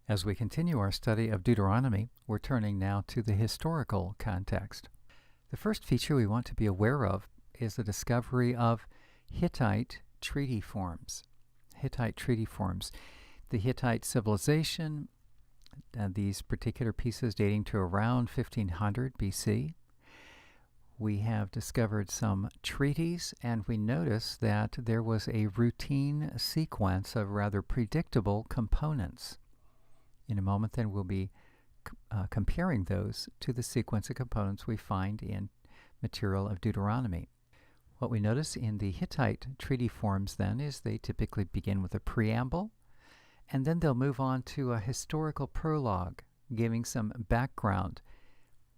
As we continue our study of Deuteronomy, we're turning now to the historical context. The first feature we want to be aware of is the discovery of Hittite treaty forms. Hittite treaty forms. The Hittite civilization, these particular pieces dating to around 1500 BC. We have discovered some treaties, and we notice that there was a routine sequence of rather predictable components. In a moment, then, we'll be comparing those to the sequence of components we find in material of Deuteronomy. What we notice in the Hittite treaty forms, then, is they typically begin with a preamble, and then they'll move on to a historical prologue, giving some background.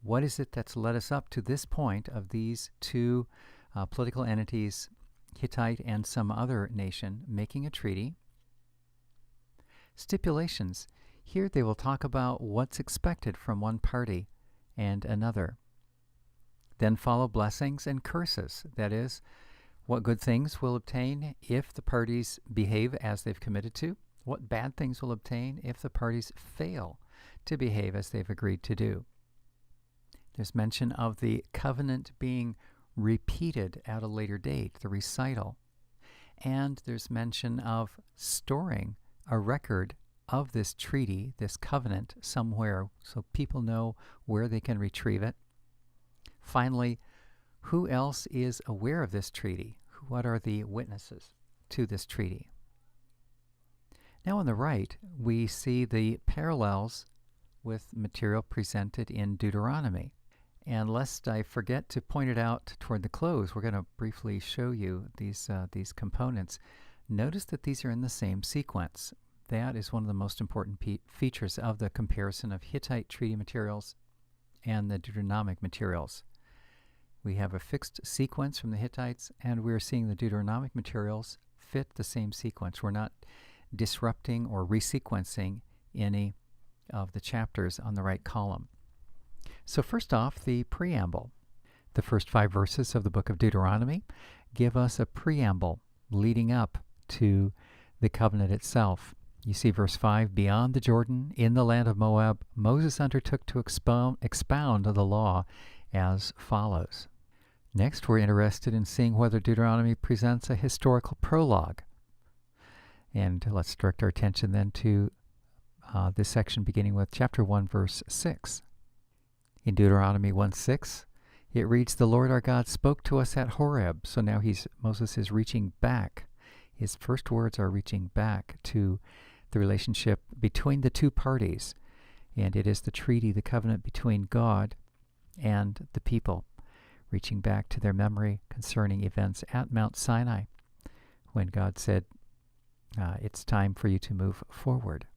What is it that's led us up to this point of these two political entities, Hittite and some other nation, making a treaty? Stipulations. Here they will talk about what's expected from one party and another. Then follow blessings and curses. That is, what good things will obtain if the parties behave as they've committed to, what bad things will obtain if the parties fail to behave as they've agreed to do. There's mention of the covenant being repeated at a later date, the recital. And there's mention of storing a record of this treaty, this covenant, somewhere so people know where they can retrieve it. Finally, who else is aware of this treaty? What are the witnesses to this treaty? Now on the right, we see the parallels with material presented in Deuteronomy. And lest I forget to point it out toward the close, we're going to briefly show you these components. Notice that these are in the same sequence. That is one of the most important features of the comparison of Hittite treaty materials and the Deuteronomic materials. We have a fixed sequence from the Hittites, and we're seeing the Deuteronomic materials fit the same sequence. We're not disrupting or resequencing any of the chapters on the right column. So first off, the preamble. The first 5 verses of the book of Deuteronomy give us a preamble leading up to the covenant itself. You see verse 5, beyond the Jordan, in the land of Moab, Moses undertook to expound the law as follows. Next, we're interested in seeing whether Deuteronomy presents a historical prologue. And let's direct our attention then to this section beginning with chapter 1, verse 6. In Deuteronomy 1:6, it reads, the Lord our God spoke to us at Horeb. So now Moses is reaching back. His first words are reaching back to the relationship between the two parties. And it is the treaty, the covenant between God and the people, reaching back to their memory concerning events at Mount Sinai, when God said, it's time for you to move forward.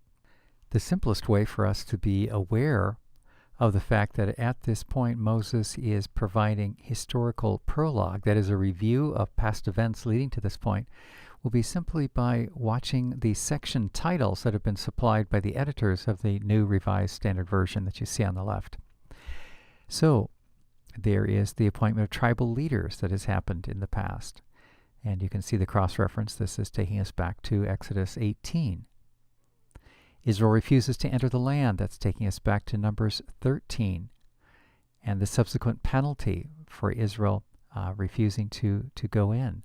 The simplest way for us to be aware of the fact that at this point Moses is providing historical prologue, that is a review of past events leading to this point, will be simply by watching the section titles that have been supplied by the editors of the New Revised Standard Version that you see on the left. So there is the appointment of tribal leaders that has happened in the past. And you can see the cross-reference. This is taking us back to Exodus 18. Israel refuses to enter the land. That's taking us back to Numbers 13. And the subsequent penalty for Israel refusing to go in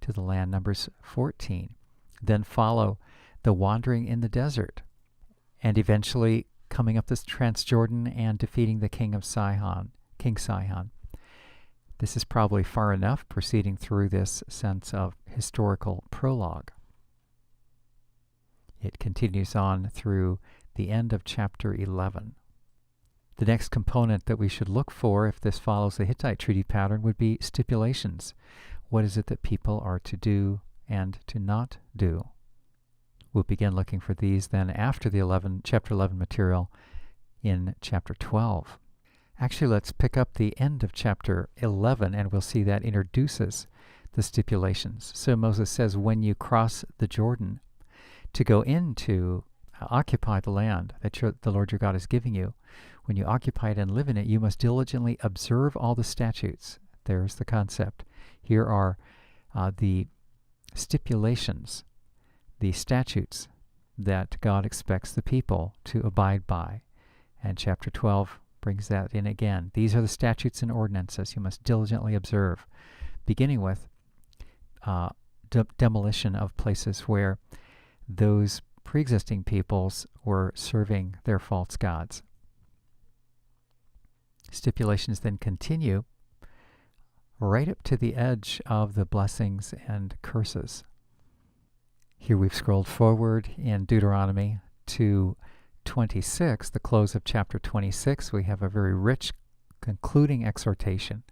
to the land, Numbers 14. Then follow the wandering in the desert, and eventually coming up this Transjordan and defeating the King Sihon. This is probably far enough proceeding through this sense of historical prologue. It continues on through the end of chapter 11. The next component that we should look for, if this follows the Hittite treaty pattern, would be stipulations. What is it that people are to do and to not do? We'll begin looking for these then after the chapter 11 material in chapter 12. Actually, let's pick up the end of chapter 11, and we'll see that introduces the stipulations. So Moses says, when you cross the Jordan to go in to occupy the land that the Lord your God is giving you, when you occupy it and live in it, you must diligently observe all the statutes. There's the concept. Here are the stipulations, the statutes that God expects the people to abide by. And chapter 12 brings that in again. These are the statutes and ordinances you must diligently observe, beginning with demolition of places where those pre-existing peoples were serving their false gods. Stipulations then continue right up to the edge of the blessings and curses. Here we've scrolled forward in Deuteronomy to 26, the close of chapter 26. We have a very rich concluding exhortation.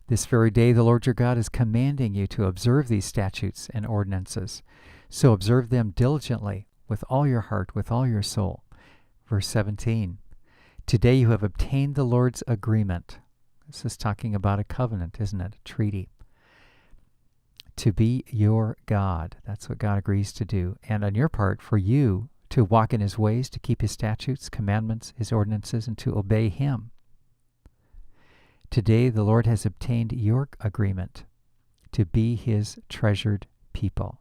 This very day the Lord your God is commanding you to observe these statutes and ordinances. So observe them diligently with all your heart, with all your soul. Verse 17, today you have obtained the Lord's agreement. This is talking about a covenant, isn't it? A treaty. To be your God. That's what God agrees to do. And on your part, for you to walk in his ways, to keep his statutes, commandments, his ordinances, and to obey him. Today the Lord has obtained your agreement to be his treasured people,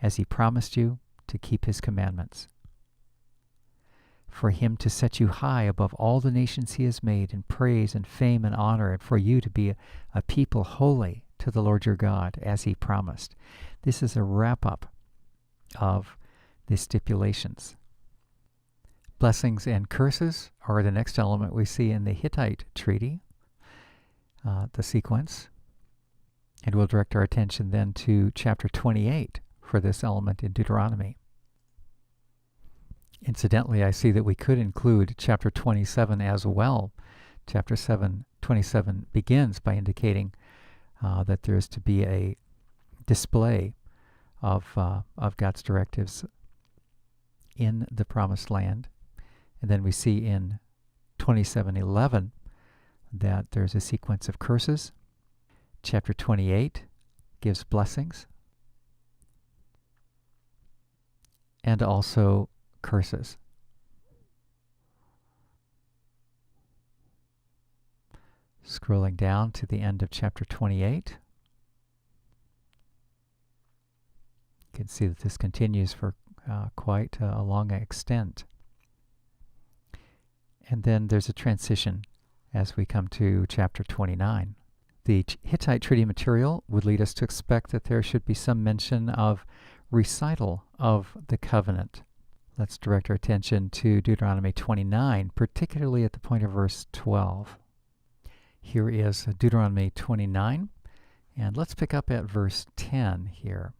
as he promised you to keep his commandments, for him to set you high above all the nations he has made in praise and fame and honor, and for you to be a people holy to the Lord your God, as he promised. This is a wrap-up of the stipulations. Blessings and curses are the next element we see in the Hittite treaty, the sequence. And we'll direct our attention then to chapter 28 for this element in Deuteronomy. Incidentally, I see that we could include chapter 27 as well. Chapter 27 begins by indicating that there is to be a display of God's directives in the promised land. And then we see in 27:11 that there's a sequence of curses. Chapter 28 gives blessings and also curses. Scrolling down to the end of chapter 28, you can see that this continues for quite a long extent. And then there's a transition as we come to chapter 29. The Hittite treaty material would lead us to expect that there should be some mention of recital of the covenant. Let's direct our attention to Deuteronomy 29, particularly at the point of verse 12. Here is Deuteronomy 29, and let's pick up at verse 10 here.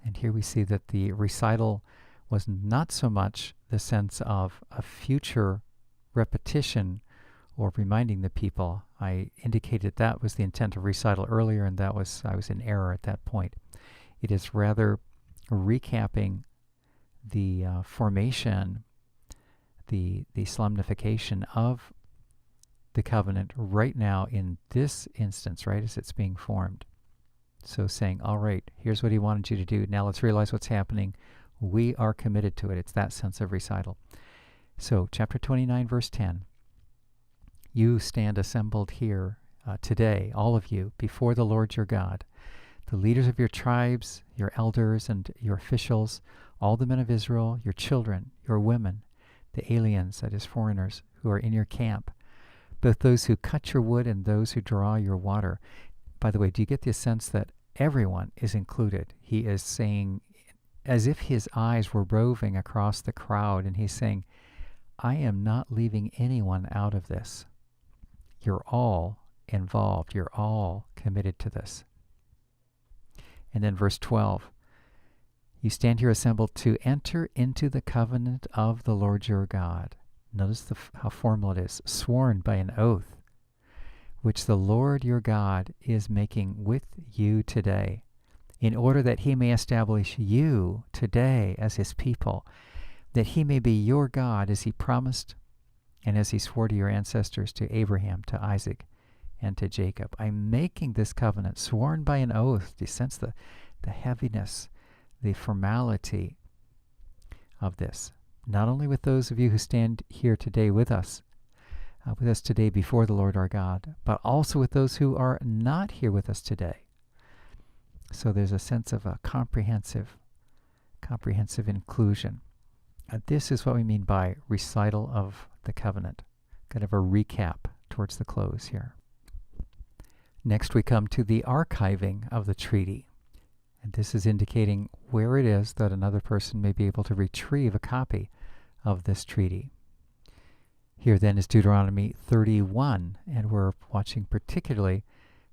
And here we see that the recital was not so much the sense of a future repetition or reminding the people. I indicated that was the intent of recital earlier, and I was in error at that point. It is rather recapping the formation, the solemnification of the covenant right now in this instance, right as it's being formed. So saying, all right, here's what he wanted you to do. Now let's realize what's happening. We are committed to it. It's that sense of recital. So chapter 29, verse 10. You stand assembled here today, all of you, before the Lord your God, the leaders of your tribes, your elders and your officials, all the men of Israel, your children, your women, the aliens, that is foreigners, who are in your camp, both those who cut your wood and those who draw your water. By the way, do you get the sense that everyone is included? He is saying, as if his eyes were roving across the crowd, and he's saying, I am not leaving anyone out of this. You're all involved. You're all committed to this. And then verse 12, you stand here assembled to enter into the covenant of the Lord your God. Notice how formal it is, sworn by an oath, which the Lord your God is making with you today, in order that he may establish you today as his people, that he may be your God as he promised and as he swore to your ancestors, to Abraham, to Isaac, and to Jacob. I'm making this covenant, sworn by an oath. Do you sense the heaviness, the formality of this? Not only with those of you who stand here today with us today before the Lord our God, but also with those who are not here with us today. So there's a sense of a comprehensive comprehensive inclusion. This is what we mean by recital of the covenant, kind of a recap towards the close here. Next we come to the archiving of the treaty. And this is indicating where it is that another person may be able to retrieve a copy of this treaty. Here then is Deuteronomy 31, and we're watching particularly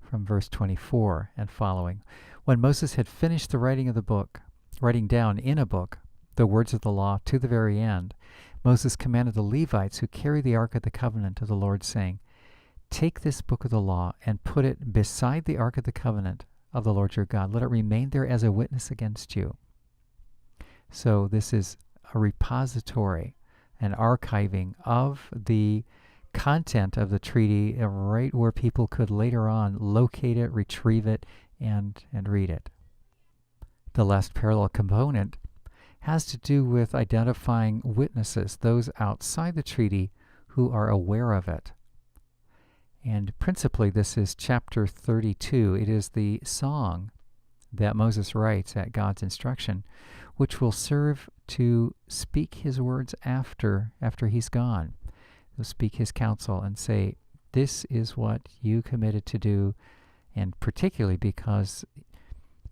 from verse 24 and following. When Moses had finished the writing of the book, writing down in a book the words of the law to the very end, Moses commanded the Levites who carry the Ark of the Covenant of the Lord, saying, "Take this book of the law and put it beside the Ark of the Covenant of the Lord your God. Let it remain there as a witness against you." So this is a repository, an archiving of the content of the treaty, right where people could later on locate it, retrieve it, and read it. The last parallel component has to do with identifying witnesses, those outside the treaty who are aware of it. And principally this is chapter 32. It is the song that Moses writes at God's instruction, which will serve to speak his words after he's gone. He'll speak his counsel and say, this is what you committed to do, and particularly because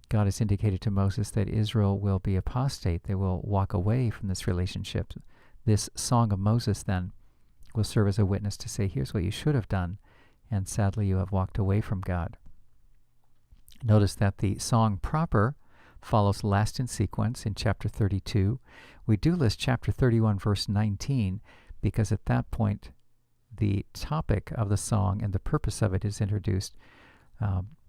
God has indicated to Moses that Israel will be apostate. They will walk away from this relationship. This song of Moses then will serve as a witness to say, here's what you should have done, and sadly you have walked away from God. Notice that the song proper follows last in sequence in chapter 32. We do list chapter 31 verse 19 because at that point the topic of the song and the purpose of it is introduced,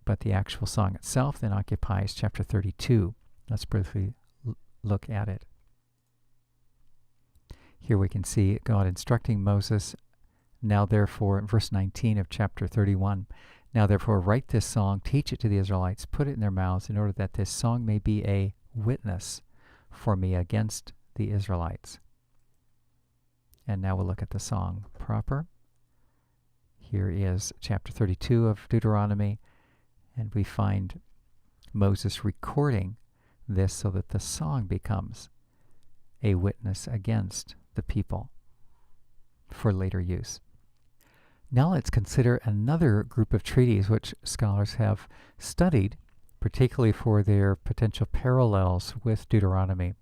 but the actual song itself then occupies chapter 32. Let's briefly look at it. Here we can see God instructing Moses, now therefore, in verse 19 of chapter 31, now therefore write this song, teach it to the Israelites, put it in their mouths, in order that this song may be a witness for me against the Israelites. And now we'll look at the song proper. Here is chapter 32 of Deuteronomy, and we find Moses recording this so that the song becomes a witness against the people for later use. Now let's consider another group of treaties which scholars have studied, particularly for their potential parallels with Deuteronomy.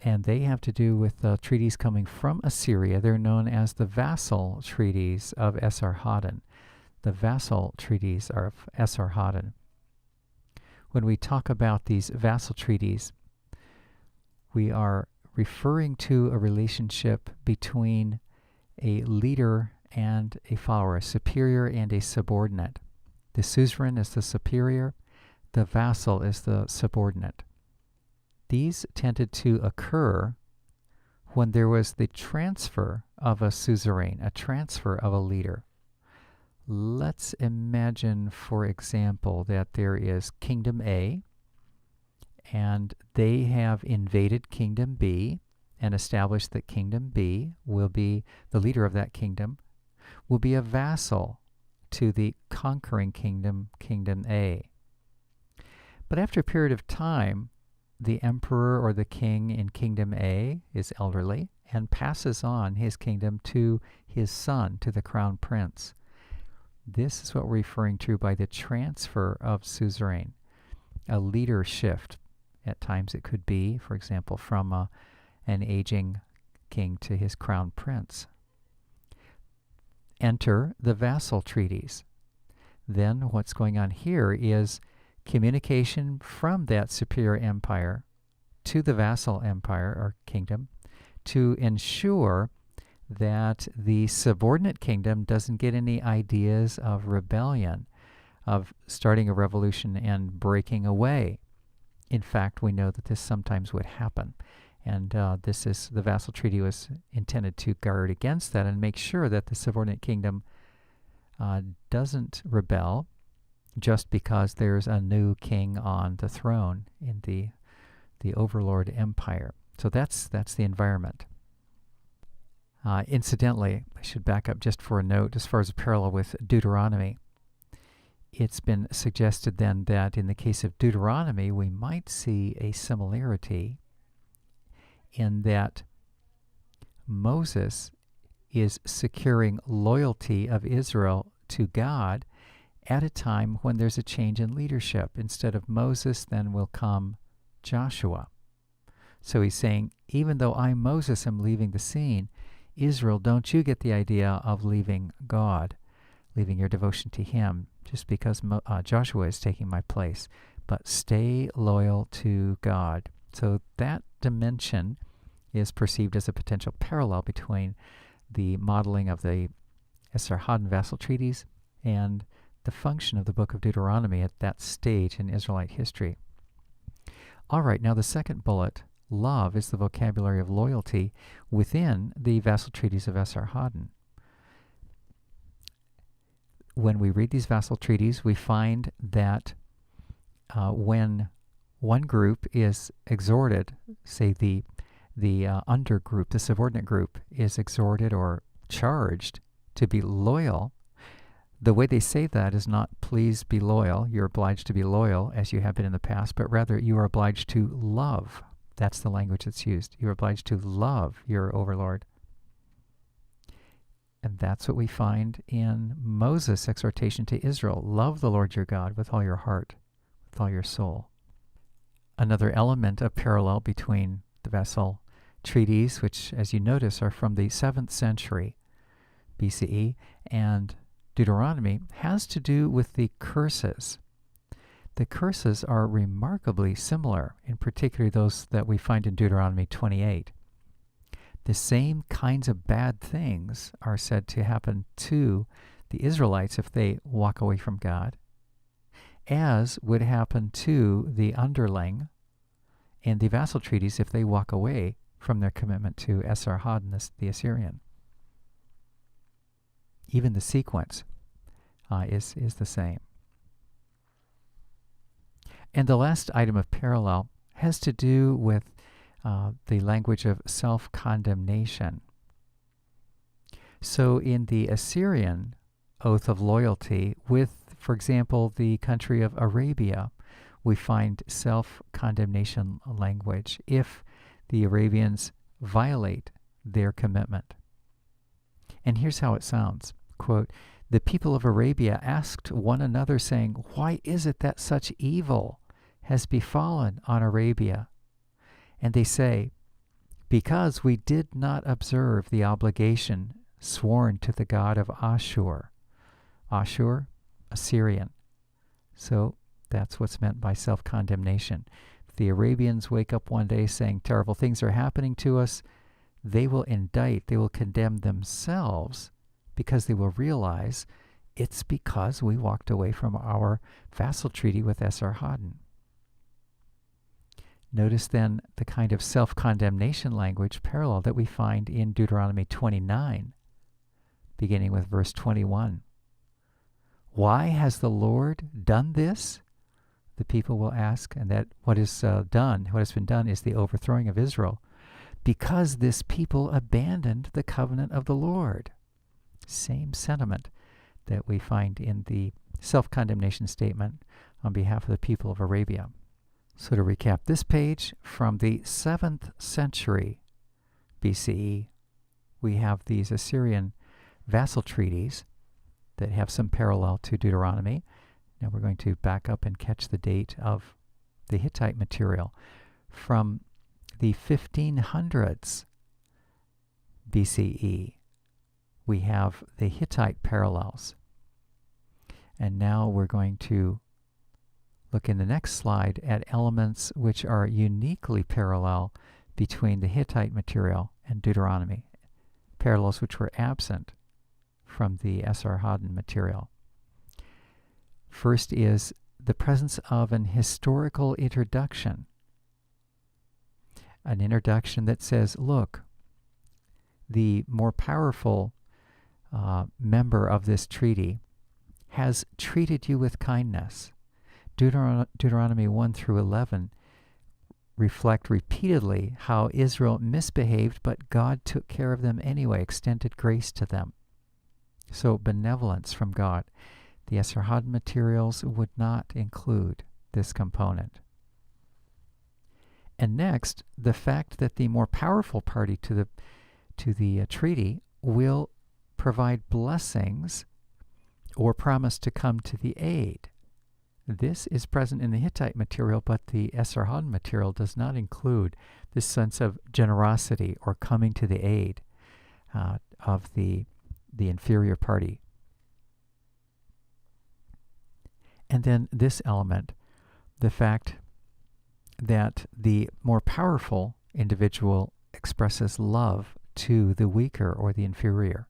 And they have to do with treaties coming from Assyria. They're known as the vassal treaties of Esarhaddon. The vassal treaties of Esarhaddon. When we talk about these vassal treaties, we are referring to a relationship between a leader and a follower, a superior and a subordinate. The suzerain is the superior, the vassal is the subordinate. These tended to occur when there was the transfer of a suzerain, a transfer of a leader. Let's imagine, for example, that there is Kingdom A, and they have invaded Kingdom B and established that Kingdom B will be, the leader of that kingdom, will be a vassal to the conquering kingdom, Kingdom A. But after a period of time, the emperor or the king in Kingdom A is elderly and passes on his kingdom to his son, to the crown prince. This is what we're referring to by the transfer of suzerain, a leader shift. At times it could be, for example, from an aging king to his crown prince. Enter the vassal treaties. Then what's going on here is communication from that superior empire to the vassal empire or kingdom to ensure that the subordinate kingdom doesn't get any ideas of rebellion, of starting a revolution and breaking away. In fact, we know that this sometimes would happen. And the vassal treaty was intended to guard against that and make sure that the subordinate kingdom doesn't rebel just because there's a new king on the throne in the overlord empire. So that's the environment. Incidentally, I should back up just for a note as far as a parallel with Deuteronomy. it's been suggested then that in the case of Deuteronomy, we might see a similarity in that Moses is securing loyalty of Israel to God at a time when there's a change in leadership. Instead of Moses, then will come Joshua. So he's saying, even though I, Moses, am leaving the scene, Israel, don't you get the idea of leaving God, leaving your devotion to Him, just because Joshua is taking my place, but stay loyal to God. So that dimension is perceived as a potential parallel between the modeling of the Esarhaddon vassal treaties and the function of the book of Deuteronomy at that stage in Israelite history. All right, now the second bullet, love, is the vocabulary of loyalty within the vassal treaties of Esarhaddon. When we read these vassal treaties, we find that when one group is exhorted, say the undergroup, the subordinate group, is exhorted or charged to be loyal, the way they say that is not, please be loyal, you're obliged to be loyal as you have been in the past, but rather you are obliged to love. That's the language that's used. You're obliged to love your overlord. And that's what we find in Moses' exhortation to Israel. Love the Lord your God with all your heart, with all your soul. Another element of parallel between the vassal treaties, which, as you notice, are from the 7th century BCE, and Deuteronomy, has to do with the curses. The curses are remarkably similar, in particular those that we find in Deuteronomy 28. The same kinds of bad things are said to happen to the Israelites if they walk away from God, as would happen to the underling in the vassal treaties if they walk away from their commitment to Esarhaddon, the Assyrian. Even the sequence is the same. And the last item of parallel has to do with the language of self-condemnation. So in the Assyrian oath of loyalty with, for example, the country of Arabia, we find self-condemnation language if the Arabians violate their commitment. And here's how it sounds. Quote, "The people of Arabia asked one another, saying, 'Why is it that such evil has befallen on Arabia?' And they say, 'Because we did not observe the obligation sworn to the god of Ashur.'" Ashur, Assyrian. So that's what's meant by self-condemnation. If the Arabians wake up one day saying terrible things are happening to us, they will indict, they will condemn themselves, because they will realize it's because we walked away from our vassal treaty with Esarhaddon. Notice then the kind of self-condemnation language parallel that we find in Deuteronomy 29, beginning with verse 21. "Why has the Lord done this?" the people will ask, and that what has been done is the overthrowing of Israel, "because this people abandoned the covenant of the Lord." Same sentiment that we find in the self-condemnation statement on behalf of the people of Arabia. So to recap this page, from the 7th century BCE, we have these Assyrian vassal treaties that have some parallel to Deuteronomy. Now we're going to back up and catch the date of the Hittite material. From the 1500s BCE, we have the Hittite parallels. And now we're going to look in the next slide at elements which are uniquely parallel between the Hittite material and Deuteronomy, parallels which were absent from the Esarhaddon material. First is the presence of an historical introduction, an introduction that says, look, the more powerful member of this treaty has treated you with kindness. Deuteronomy 1 through 11 reflect repeatedly how Israel misbehaved, but God took care of them anyway, extended grace to them. So benevolence from God. The Esarhaddon materials would not include this component. And next, the fact that the more powerful party to the treaty will provide blessings or promise to come to the aid. This is present in the Hittite material, but the Esarhaddon material does not include this sense of generosity or coming to the aid of the inferior party. And then this element, the fact that the more powerful individual expresses love to the weaker or the inferior.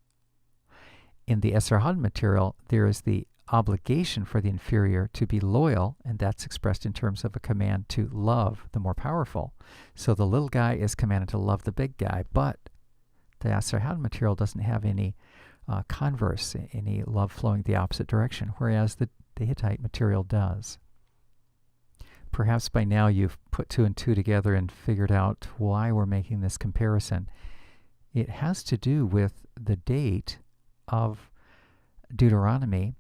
In the Esarhaddon material, there is the obligation for the inferior to be loyal, and that's expressed in terms of a command to love the more powerful. So the little guy is commanded to love the big guy, but the Esarhaddon material doesn't have any converse, any love flowing the opposite direction, whereas the Hittite material does. Perhaps by now you've put two and two together and figured out why we're making this comparison. It has to do with the date of Deuteronomy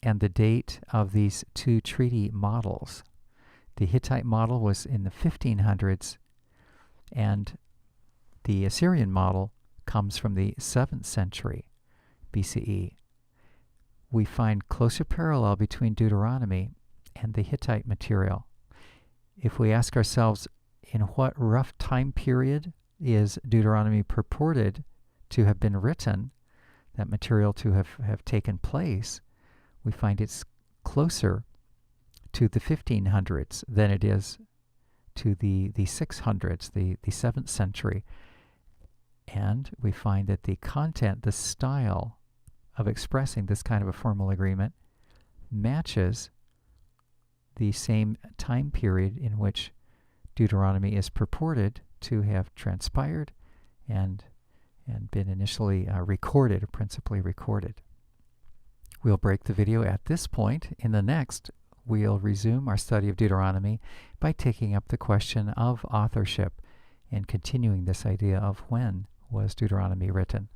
and the date of these two treaty models. The Hittite model was in the 1500s, and the Assyrian model comes from the 7th century BCE. We find closer parallel between Deuteronomy and the Hittite material. If we ask ourselves, in what rough time period is Deuteronomy purported to have been written, that material to have taken place, we find it's closer to the 1500s than it is to the 600s, the 7th century. And we find that the content, the style of expressing this kind of a formal agreement matches the same time period in which Deuteronomy is purported to have transpired and been initially recorded, or principally recorded. We'll break the video at this point. In the next, we'll resume our study of Deuteronomy by taking up the question of authorship and continuing this idea of when was Deuteronomy written.